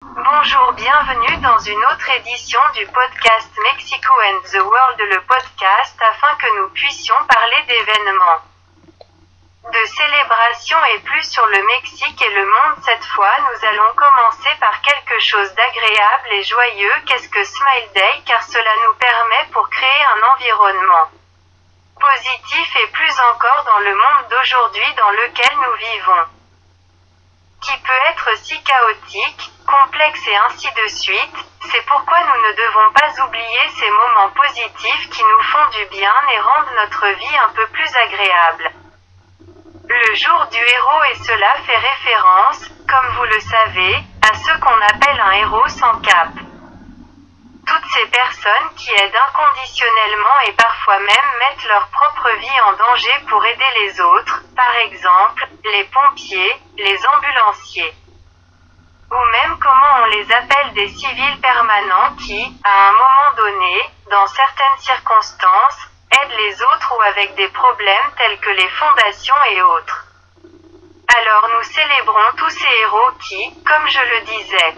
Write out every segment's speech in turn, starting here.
Bonjour, bienvenue dans une autre édition du podcast Mexico and the World, le podcast afin que nous puissions parler d'événements, de célébrations et plus sur le Mexique et le monde. Cette fois, nous allons commencer par quelque chose d'agréable et joyeux. Qu'est-ce que Smile Day? Car cela nous permet pour créer un environnement positif et plus encore dans le monde d'aujourd'hui dans lequel nous vivons, qui peut être si chaotique, complexe et ainsi de suite. C'est pourquoi nous ne devons pas oublier ces moments positifs qui nous font du bien et rendent notre vie un peu plus agréable. Le jour du héros, et cela fait référence, comme vous le savez, à ce qu'on appelle un héros sans cape. Toutes ces personnes qui aident inconditionnellement et parfois même mettent leur propre vie en danger pour aider les autres, par exemple, les pompiers, les ambulanciers. Ou même comment on les appelle, des civils permanents qui, à un moment donné, dans certaines circonstances, aident les autres ou avec des problèmes tels que les fondations et autres. Alors nous célébrons tous ces héros qui, comme je le disais,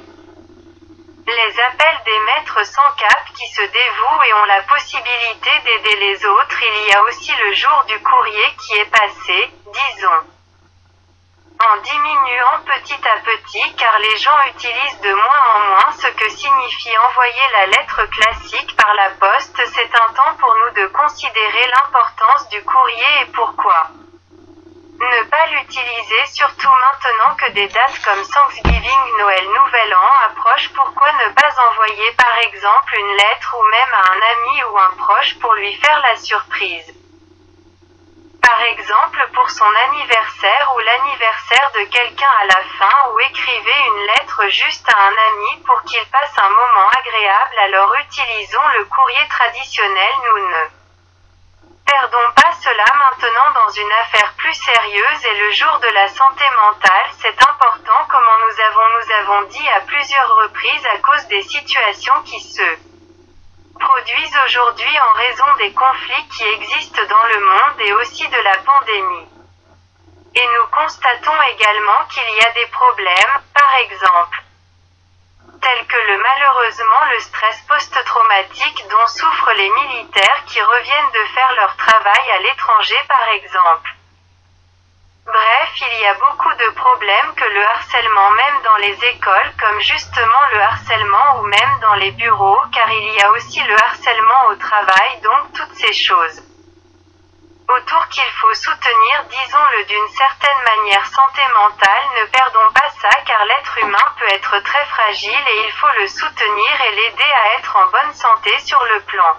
les appellent des maîtres sans cap qui se dévouent et ont la possibilité d'aider les autres. Il y a aussi le jour du courrier qui est passé, disons, en diminuant petit à petit car les gens utilisent de moins en moins ce que signifie envoyer la lettre classique par la poste. C'est un temps pour nous de considérer l'importance du courrier et pourquoi ne pas l'utiliser, surtout maintenant que des dates comme Thanksgiving, Noël, Nouvel An approchent. Pourquoi ne pas envoyer par exemple une lettre ou même à un ami ou un proche pour lui faire la surprise? Par exemple pour son anniversaire ou l'anniversaire de quelqu'un à la fin, ou écrivez une lettre juste à un ami pour qu'il passe un moment agréable. Alors utilisons le courrier traditionnel. Nous ne perdons pas cela maintenant dans une affaire plus sérieuse et le jour de la santé mentale. C'est important, comment nous avons dit à plusieurs reprises, à cause des situations qui se produisent aujourd'hui en raison des conflits qui existent dans le monde et aussi de la pandémie. Et nous constatons également qu'il y a des problèmes, par exemple, tels que malheureusement le stress post-traumatique dont souffrent les militaires qui reviennent de faire leur travail à l'étranger par exemple. Bref, il y a beaucoup de problèmes, que le harcèlement même dans les écoles, comme justement le harcèlement ou même dans les bureaux, car il y a aussi le harcèlement au travail, donc toutes ces choses autour qu'il faut soutenir, disons-le d'une certaine manière. Santé mentale, ne perdons pas ça car l'être humain peut être très fragile et il faut le soutenir et l'aider à être en bonne santé sur le plan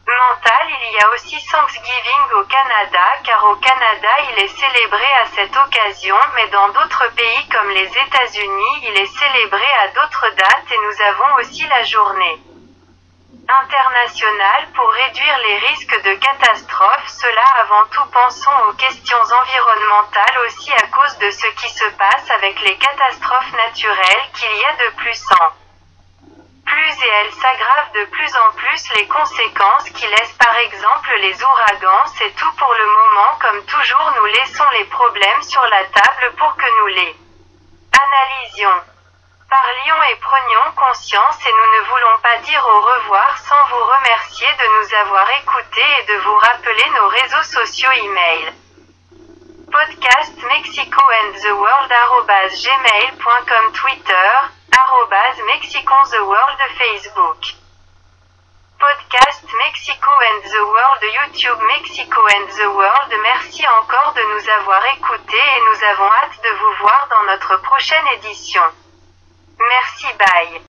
mental. Il y a aussi Thanksgiving au Canada, car au Canada il est célébré à cette occasion, mais dans d'autres pays comme les États-Unis il est célébré à d'autres dates. Et nous avons aussi la journée internationale pour réduire les risques de catastrophes. Cela avant tout, pensons aux questions environnementales aussi à cause de ce qui se passe avec les catastrophes naturelles, qu'il y a de plus en plus et elles s'aggravent de plus en plus, les conséquences qui laissent par exemple les ouragans. C'est tout pour le moment. Comme toujours, nous laissons les problèmes sur la table pour que nous les analysions, parlions et prenions conscience. Et nous ne voulons pas dire au revoir sans vous remercier de nous avoir écoutés et de vous rappeler nos réseaux sociaux. Email podcast Mexico and the World @gmail.com, Twitter @MexiconTheWorld, Facebook podcast Mexico and the World, YouTube Mexico and the World. Merci encore de nous avoir écoutés et nous avons hâte de vous voir dans notre prochaine édition. Merci, bye.